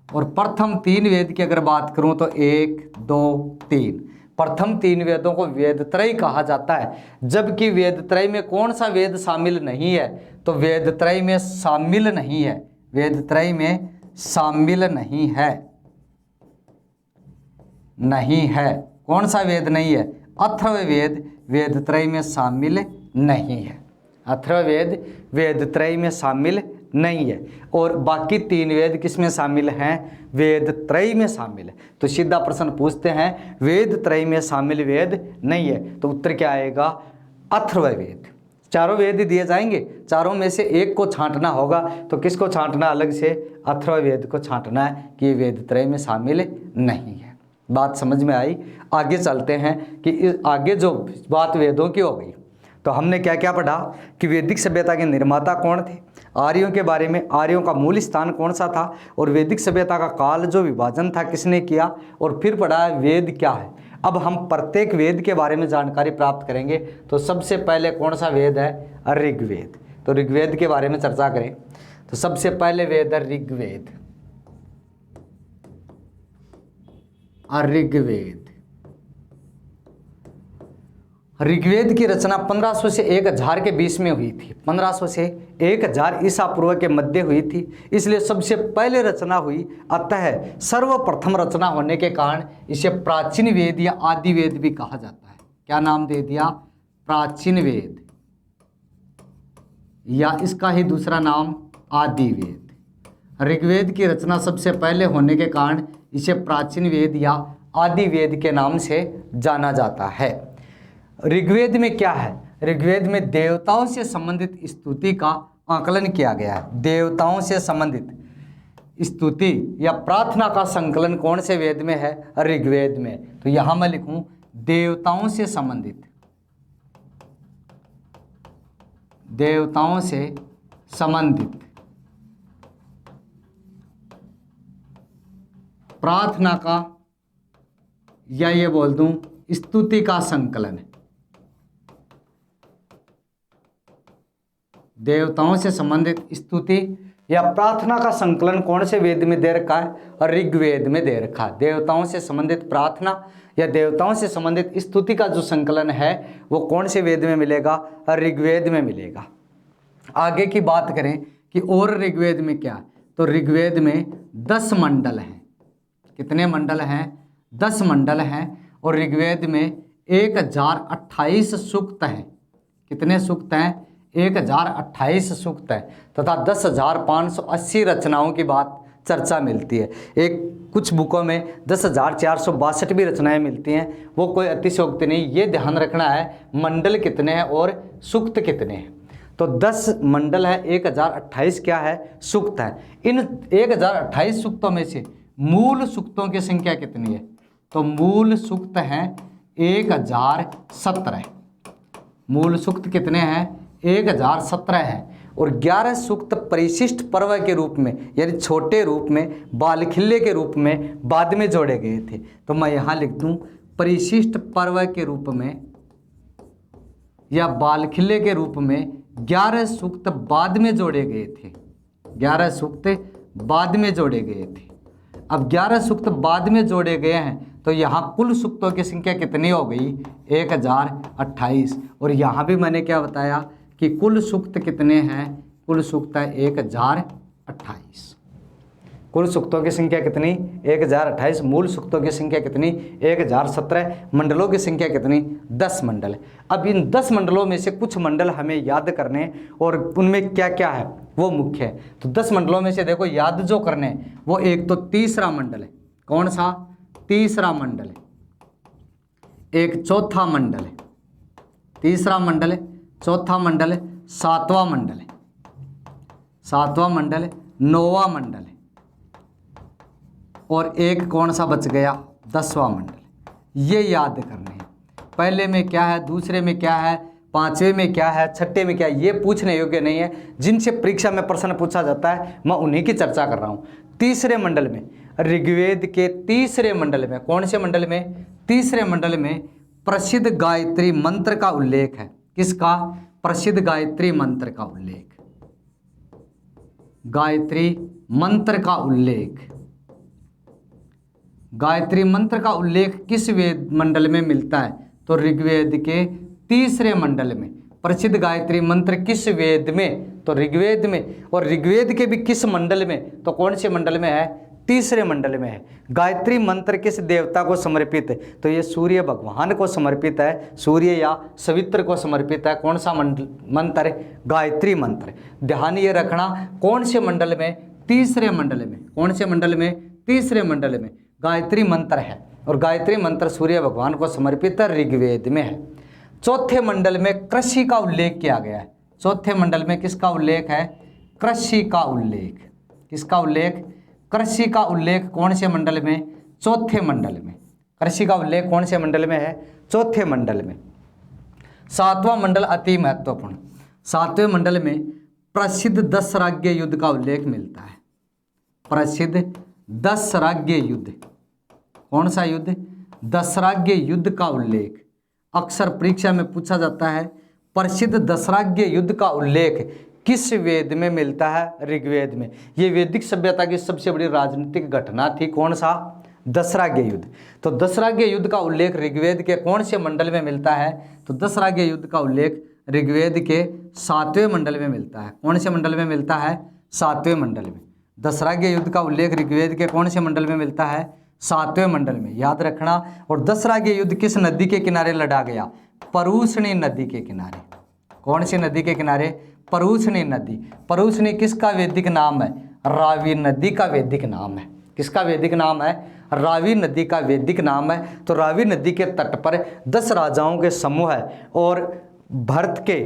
और प्रथम 3 वेद की अगर बात करूं तो 1, 2, 3, प्रथम 3 वेदों को वेद त्रय कहा जाता है। जबकि वेद त्रय में कौन सा वेद शामिल नहीं है? तो वेद त्रय में शामिल नहीं है, वेद त्रय में शामिल नहीं है, नहीं है। कौन सा वेद नहीं है? अथर्ववेद वेद त्रय में शामिल नहीं है, अथर्ववेद वेद त्रय में शामिल नहीं है। और बाकी 3 वेद किस में शामिल हैं? वेद त्रय में शामिल है। तो सीधा प्रश्न पूछते हैं वेद त्रय में शामिल वेद नहीं है, तो उत्तर क्या आएगा? अथर्ववेद। चारों वेद दिए जाएंगे, चारों में से एक को छांटना होगा, तो किसको छांटना? अलग से अथर्ववेद को छांटना है कि ये वेद त्रय में शामिल नहीं है। बात समझ में आई? आगे चलते हैं कि आगे जो बात वेदों की हो गई, तो हमने क्या क्या पढ़ा कि वैदिक सभ्यता के निर्माता कौन थे, आर्यों के बारे में, आर्यों का मूल स्थान कौन सा था, और वैदिक सभ्यता का काल जो विभाजन था किसने किया, और फिर पढ़ा वेद क्या है। अब हम प्रत्येक वेद के बारे में जानकारी प्राप्त करेंगे। तो सबसे पहले कौन सा वेद है? ऋग्वेद। तो ऋग्वेद के बारे में चर्चा करें तो सबसे पहले वेद है ऋग्वेद। ऋग्वेद, ऋग्वेद की रचना 1500 से 1000 के बीच में हुई थी। 1500 से 1000 ईसा पूर्व के मध्य हुई थी, इसलिए सबसे पहले रचना हुई। अतः सर्वप्रथम रचना होने के कारण इसे प्राचीन वेद या आदि वेद भी कहा जाता है। क्या नाम दे दिया? प्राचीन वेद, या इसका ही दूसरा नाम आदि वेद। ऋग्वेद की रचना सबसे पहले होने के कारण इसे प्राचीन वेद या आदि वेद के नाम से जाना जाता है। ऋग्वेद में क्या है? ऋग्वेद में देवताओं से संबंधित स्तुति का आकलन किया गया है। देवताओं से संबंधित स्तुति या प्रार्थना का संकलन कौन से वेद में है? ऋग्वेद में। तो यहां मैं लिखूं देवताओं से संबंधित, देवताओं से संबंधित प्रार्थना का, या ये बोल दूं स्तुति का संकलन है। देवताओं से संबंधित स्तुति या प्रार्थना का संकलन कौन से वेद में दे रखा है? ऋग्वेद में दे रखा है। देवताओं से संबंधित प्रार्थना या देवताओं से संबंधित स्तुति का जो संकलन है वो कौन से वेद में मिलेगा? ऋग्वेद में मिलेगा। आगे की बात करें कि और ऋग्वेद में क्या है, तो ऋग्वेद में 10 मंडल हैं। कितने मंडल हैं? 10 मंडल हैं। और ऋग्वेद में 1028 सूक्त हैं। कितने सूक्त हैं? 1028 सूक्त है तथा 10,580 रचनाओं की बात चर्चा मिलती है। एक कुछ बुकों में 10,462 भी रचनाएं मिलती हैं, वो कोई अतिशयोक्ति नहीं। ये ध्यान रखना है मंडल कितने हैं और सूक्त कितने हैं। तो 10 मंडल है, 1028 क्या है? सूक्त है। इन 1028 सूक्तों में से मूल सूक्तों की संख्या कितनी है? तो मूल सूक्त हैं 1017। मूल सूक्त कितने हैं? 1017 हैं। और 11 सूक्त परिशिष्ट पर्व के रूप में यानी छोटे रूप में, बालखिल्ले के रूप में बाद में जोड़े गए थे। तो मैं यहाँ लिख दूँ परिशिष्ट पर्व के रूप में या बालखिल्ले के रूप में 11 सूक्त बाद में जोड़े गए थे। 11 सूक्त बाद में जोड़े गए थे। अब 11 सूक्त बाद में जोड़े गए हैं तो यहाँ कुल सुक्तों की संख्या कितनी हो गई? 1028। और यहाँ भी मैंने क्या बताया कि कुल सुक्त कितने हैं? कुल सुक्त है 1028। कुल सुक्तों की संख्या कितनी? 1028। मूल सुक्तों की संख्या कितनी? 1017। मंडलों की संख्या कितनी? 10 मंडल। अब इन 10 मंडलों में से कुछ मंडल हमें याद करने और उनमें क्या क्या है वो मुख्य है। तो 10 मंडलों में से देखो याद जो करने, वो एक तो तीसरा मंडल है। कौन सा? तीसरा मंडल है। एक चौथा मंडल है। तीसरा मंडल है, चौथा मंडल है, सातवां मंडल है, सातवां मंडल है, नौवां मंडल है, और एक कौन सा बच गया? 10वां मंडल। ये याद करने हैं। पहले में क्या है, दूसरे में क्या है, पांचवें में क्या है, छठे में क्या है, ये पूछने योग्य नहीं है। जिनसे परीक्षा में प्रश्न पूछा जाता है मैं उन्हीं की चर्चा कर रहा हूँ। तीसरे मंडल में, ऋग्वेद के तीसरे मंडल में, कौन से मंडल में? तीसरे मंडल में प्रसिद्ध गायत्री मंत्र का उल्लेख है। किसका? प्रसिद्ध गायत्री मंत्र का उल्लेख। गायत्री मंत्र का उल्लेख। गायत्री मंत्र का उल्लेख किस वेद मंडल में मिलता है? तो ऋग्वेद के तीसरे मंडल में। प्रसिद्ध गायत्री मंत्र किस वेद में? तो ऋग्वेद में। और ऋग्वेद के भी किस मंडल में? तो कौन से मंडल में है? तीसरे मंडल में है। गायत्री मंत्र किस देवता को समर्पित है? तो ये सूर्य भगवान को समर्पित है, सूर्य या सवित्र को समर्पित है। कौन सा मंत्र? गायत्री मंत्र। ध्यान ये रखना, कौन से मंडल में? तीसरे मंडल में। कौन से मंडल में? तीसरे मंडल में गायत्री मंत्र है। और गायत्री मंत्र सूर्य भगवान को समर्पित ऋग्वेद में है। चौथे मंडल में कृषि का उल्लेख किया गया है। चौथे मंडल में किसका उल्लेख है? कृषि का उल्लेख। किसका उल्लेख? कृषि का उल्लेख कौन से मंडल में? चौथे मंडल में। कृषि का उल्लेख कौन से मंडल में है? चौथे मंडल में। सातवां मंडल अति महत्वपूर्ण। सातवें मंडल में प्रसिद्ध दशराज्य युद्ध का उल्लेख मिलता है। प्रसिद्ध दशराज्य युद्ध। कौन सा युद्ध? दशराज्य युद्ध का उल्लेख अक्सर परीक्षा में पूछा जाता है। प्रसिद्ध दशराज्य युद्ध का उल्लेख किस वेद में मिलता है? ऋग्वेद में। ये वैदिक सभ्यता की सबसे बड़ी राजनीतिक घटना थी। कौन सा? दशराज्य युद्ध। तो दशराज्य युद्ध का उल्लेख ऋग्वेद के कौन से मंडल में मिलता है? तो दशराज्य युद्ध का उल्लेख ऋग्वेद के 7वें मंडल में मिलता है। कौन से मंडल में मिलता है? 7वें मंडल में। दशराज्य युद्ध का उल्लेख ऋग्वेद के कौन से मंडल में मिलता है? 7वें मंडल में। याद रखना। और दशराज्य युद्ध किस नदी के किनारे लड़ा गया? परूषणी नदी के किनारे। कौन सी नदी के किनारे? परूषणी नदी। परूषणी किसका वैदिक नाम है? रावी नदी का वैदिक नाम है। किसका वैदिक नाम है? रावी नदी का वैदिक नाम है। तो रावी नदी के तट पर 10 राजाओं के समूह है और भरत के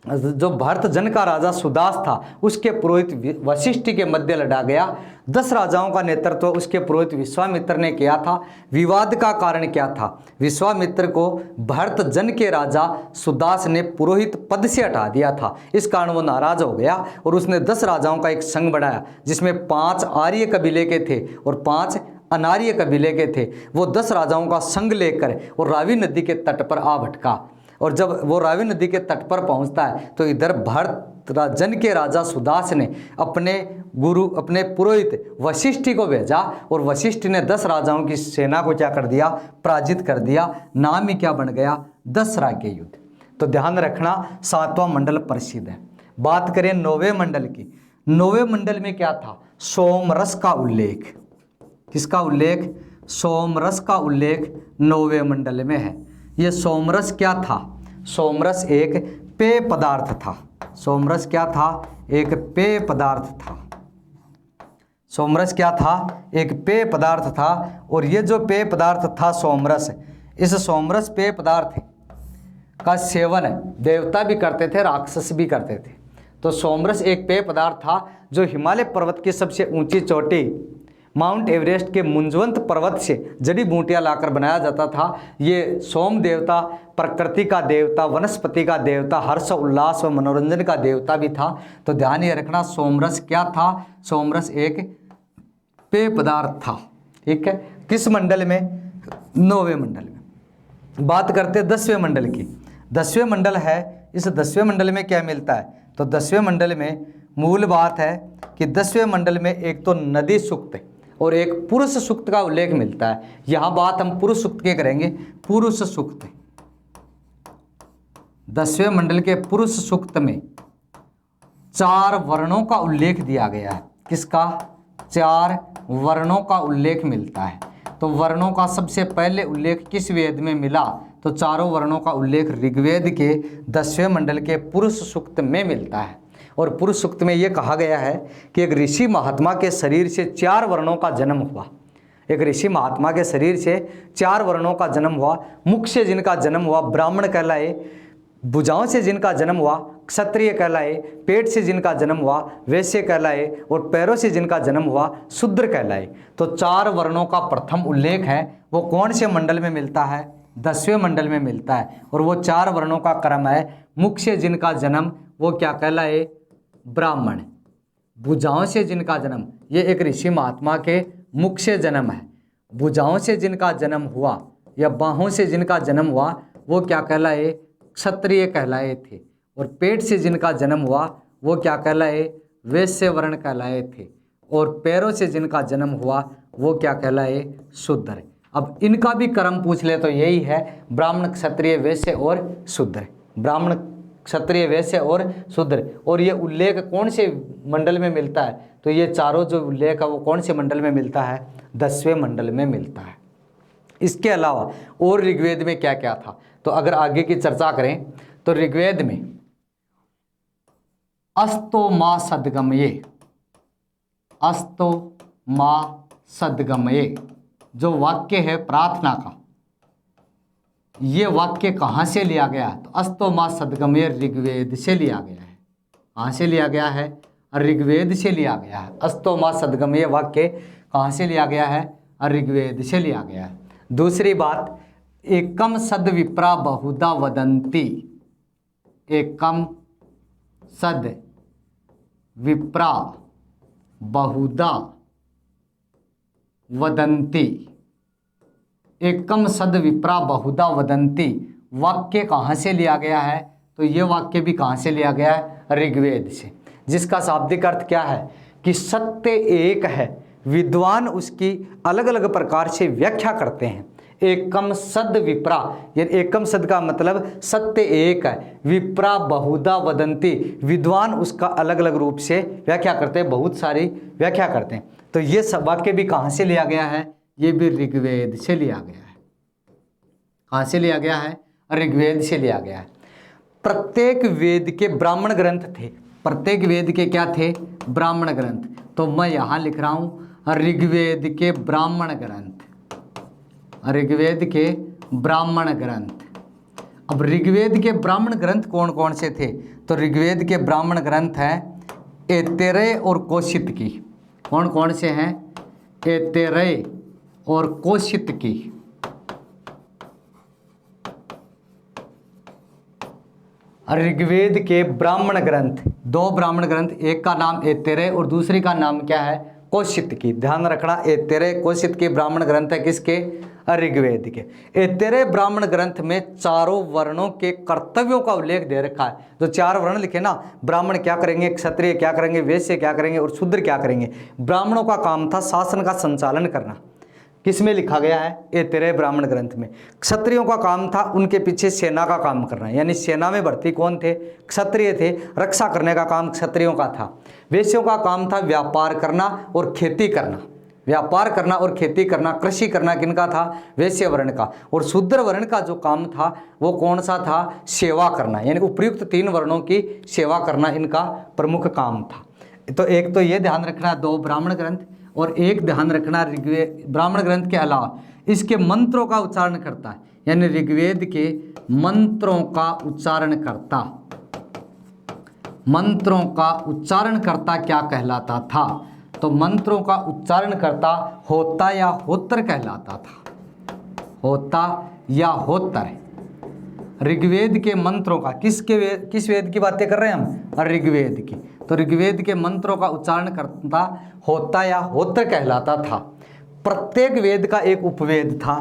जो भरत जन का राजा सुदास था उसके पुरोहित वशिष्ठ के मध्य लड़ा गया। 10 राजाओं का नेतृत्व उसके पुरोहित विश्वामित्र ने किया था। विवाद का कारण क्या था? विश्वामित्र को भरत जन के राजा सुदास ने पुरोहित पद से हटा दिया था। इस कारण वो नाराज हो गया और उसने 10 राजाओं का एक संघ बनाया जिसमें 5 आर्य कबीले के थे और 5 अनार्य कबीले के थे। वो 10 राजाओं का संघ लेकर और रावी नदी के तट पर आ भटका। और जब वो रावी नदी के तट पर पहुंचता है तो इधर भरत जन के राजा सुदास ने अपने पुरोहित वशिष्ठ को भेजा और वशिष्ठ ने 10 राजाओं की सेना को क्या कर दिया? पराजित कर दिया। नाम ही क्या बन गया? दशराज्य युद्ध। तो ध्यान रखना 7वां मंडल प्रसिद्ध है। बात करें 9वें मंडल की। 9वें मंडल में क्या था? सोमरस का उल्लेख। किसका उल्लेख? सोमरस का उल्लेख 9वें मंडल में है। ये सोमरस क्या था? सोमरस एक पेय पदार्थ था। सोमरस क्या था? एक पेय पदार्थ था। सोमरस क्या था? एक पेय पदार्थ था। और ये जो पेय पदार्थ था सोमरस, इस सोमरस पेय पदार्थ का सेवन देवता भी करते थे, राक्षस भी करते थे। तो सोमरस एक पेय पदार्थ था जो हिमालय पर्वत की सबसे ऊंची चोटी माउंट एवरेस्ट के मुंजवंत पर्वत से जड़ी बूटियां लाकर बनाया जाता था। ये सोम देवता प्रकृति का देवता, वनस्पति का देवता, हर्ष उल्लास व मनोरंजन का देवता भी था। तो ध्यान ये रखना सोमरस क्या था? सोमरस एक पेय पदार्थ था। ठीक है। किस मंडल में? 9वें मंडल में। बात करते हैं 10वें मंडल की। 10वें मंडल है। इस 10वें मंडल में क्या मिलता है? तो 10वें मंडल में मूल बात है कि 10वें मंडल में एक तो नदी सूक्त और एक पुरुष सूक्त का उल्लेख मिलता है। यहाँ बात हम पुरुष सूक्त के करेंगे। पुरुष सूक्त, 10वें मंडल के पुरुष सूक्त में 4 वर्णों का उल्लेख दिया गया है। किसका? 4 वर्णों का उल्लेख मिलता है। तो वर्णों का सबसे पहले उल्लेख किस वेद में मिला? तो चारों वर्णों का उल्लेख ऋग्वेद के 10वें मंडल के पुरुष सूक्त में मिलता है। और पुरुष सूक्त में यह कहा गया है कि एक ऋषि महात्मा के शरीर से 4 वर्णों का जन्म हुआ। एक ऋषि महात्मा के शरीर से 4 वर्णों का जन्म हुआ। मुख से जिनका जन्म हुआ ब्राह्मण कहलाए, भुजाओं से जिनका जन्म हुआ क्षत्रिय कहलाए, पेट से जिनका जन्म हुआ वैश्य कहलाए, और पैरों से जिनका जन्म हुआ शूद्र कहलाए। तो 4 वर्णों का प्रथम उल्लेख है वो कौन से मंडल में मिलता है? 10वें मंडल में मिलता है। और वो 4 वर्णों का क्रम है, मुख से जिनका जन्म वो क्या कहलाए? ब्राह्मण। भुजाओं से जिनका जन्म, ये एक ऋषि महात्मा के मुख से जन्म है। भुजाओं से जिनका जन्म हुआ या बाहों से जिनका जन्म हुआ वो क्या कहलाए? क्षत्रिय कहलाए थे। और पेट से जिनका जन्म हुआ वो क्या कहलाए? वैश्य वर्ण कहलाए थे। और पैरों से जिनका जन्म हुआ वो क्या कहलाए? शूद्र। अब इनका भी क्रम पूछ ले तो यही है, ब्राह्मण क्षत्रिय वैश्य और शूद्र। ब्राह्मण क्षत्रिय वैश्य और शूद्र। और ये उल्लेख कौन से मंडल में मिलता है? तो ये चारों जो उल्लेख है वो कौन से मंडल में मिलता है? 10वें मंडल में मिलता है। इसके अलावा और ऋग्वेद में क्या क्या था? तो अगर आगे की चर्चा करें तो ऋग्वेद में अस्तो मा सद्गमये, अस्तो मा सद्गमये जो वाक्य है प्रार्थना का, ये वाक्य कहाँ से लिया गया? तो अस्तो मा सद्गमये ऋग्वेद से लिया गया है। कहाँ से लिया गया है? ऋग्वेद से लिया गया है। अस्तो मा सद्गमये वाक्य कहाँ से लिया गया है? ऋग्वेद से लिया गया है। दूसरी बात, एकम सद विप्रा बहुधा वदंती, एकम सद विप्रा बहुधा वदंती, एकम सद विप्रा बहुधा वदंती वाक्य कहाँ से लिया गया है? तो ये वाक्य भी कहाँ से लिया गया है? ऋग्वेद से। जिसका शाब्दिक अर्थ क्या है कि सत्य एक है, विद्वान उसकी अलग अलग प्रकार से व्याख्या करते हैं। एकम सद विप्रा, ये एकम सद का मतलब सत्य एक है, विप्रा बहुधा वदंती विद्वान उसका अलग अलग रूप से व्याख्या करते हैं, बहुत सारी व्याख्या करते हैं। तो ये सब वाक्य भी कहाँ से लिया गया है? ये भी ऋग्वेद से लिया गया है। कहाँ से लिया गया है? ऋग्वेद से लिया गया है। प्रत्येक वेद के ब्राह्मण ग्रंथ थे। प्रत्येक वेद के क्या थे? ब्राह्मण ग्रंथ। तो मैं यहाँ लिख रहा हूँ ऋग्वेद के ब्राह्मण ग्रंथ, ऋग्वेद के ब्राह्मण ग्रंथ। अब ऋग्वेद के ब्राह्मण ग्रंथ कौन कौन से थे? तो ऋग्वेद के ब्राह्मण ग्रंथ हैं ऐतरेय और कौशितकी। कौन कौन से हैं? ऐतरेय और कौशितकी। ऋग्वेद के ब्राह्मण ग्रंथ, 2 ब्राह्मण ग्रंथ, एक का नाम ऐतरेय और दूसरी का नाम क्या है? कौशितकी। ध्यान रखना, ऐतरेय कौशितकी ब्राह्मण ग्रंथ है किसके? ऋग्वेद के। ऐतरेय ब्राह्मण ग्रंथ में चारों वर्णों के कर्तव्यों का उल्लेख दे रखा है। जो 4 वर्ण लिखे ना, ब्राह्मण क्या करेंगे, क्षत्रिय क्या करेंगे, वैश्य क्या करेंगे और शूद्र क्या करेंगे। ब्राह्मणों का काम था शासन का संचालन करना। किसमें लिखा गया है? ऐतरेय ब्राह्मण ग्रंथ में। क्षत्रियों का काम था उनके पीछे सेना का काम करना, यानी सेना में भर्ती कौन थे? क्षत्रिय थे, रक्षा करने का काम क्षत्रियों का था। वैश्यों का काम था व्यापार करना और खेती करना। व्यापार करना और खेती करना, कृषि करना किनका था? वैश्य वर्ण का। और शूद्र वर्ण का जो काम था वो कौन सा था? सेवा करना, यानी उपर्युक्त 3 वर्णों की सेवा करना इनका प्रमुख काम था। तो एक तो ये ध्यान रखना 2 ब्राह्मण ग्रंथ, और एक ध्यान रखना ऋग्वेद ब्राह्मण ग्रंथ के अलावा इसके मंत्रों का उच्चारण करता है, यानी ऋग्वेद के मंत्रों का उच्चारण करता, मंत्रों का उच्चारण करता क्या कहलाता था? तो मंत्रों का उच्चारण करता होता या होत्र कहलाता था। होता या होत्र। ऋग्वेद के मंत्रों का, किस वेद की बातें कर रहे हैं हम? ऋग्वेद की। तो ऋग्वेद के मंत्रों का उच्चारण करता होता या होत्र कहलाता था। प्रत्येक वेद का एक उपवेद था।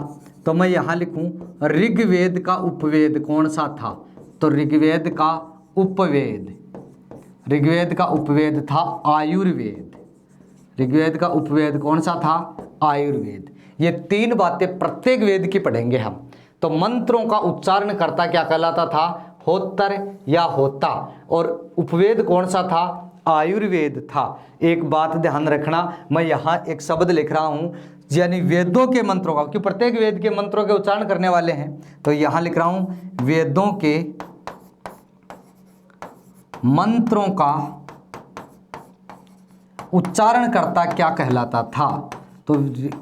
तो मैं यहाँ लिखूं ऋग्वेद का उपवेद कौन सा था? तो ऋग्वेद का उपवेद था आयुर्वेद। ऋग्वेद का उपवेद कौन सा था? आयुर्वेद। ये 3 बातें प्रत्येक वेद की पढ़ेंगे हम। तो मंत्रों का उच्चारण करता क्या कहलाता था? होतर या होता। और उपवेद कौन सा था? आयुर्वेद था। एक बात ध्यान रखना, मैं यहाँ एक शब्द लिख रहा हूँ, यानी वेदों के मंत्रों का, क्योंकि प्रत्येक वेद के मंत्रों के उच्चारण करने वाले हैं, तो यहाँ लिख रहा हूँ वेदों के मंत्रों का उच्चारण करता क्या कहलाता था? तो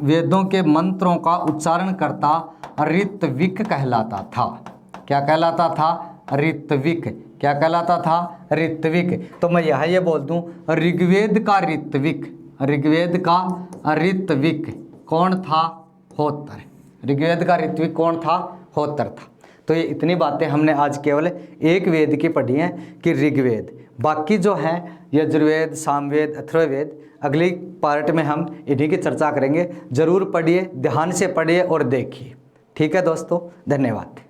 वेदों के मंत्रों का उच्चारण करता ऋत्विक कहलाता था। क्या कहलाता था? ऋत्विक। क्या कहलाता था? ऋत्विक। तो मैं यहाँ ये बोल दूं ऋग्वेद का ऋत्विक, ऋग्वेद का ऋत्विक कौन था? होतर। ऋग्वेद का ऋत्विक कौन था? होतर था। तो ये इतनी बातें हमने आज केवल एक वेद की पढ़ी हैं कि ऋग्वेद। बाकी जो हैं यजुर्वेद, सामवेद, अथर्ववेद, अगली पार्ट में हम इन्हीं की चर्चा करेंगे। जरूर पढ़िए, ध्यान से पढ़िए और देखिए। ठीक है दोस्तों, धन्यवाद।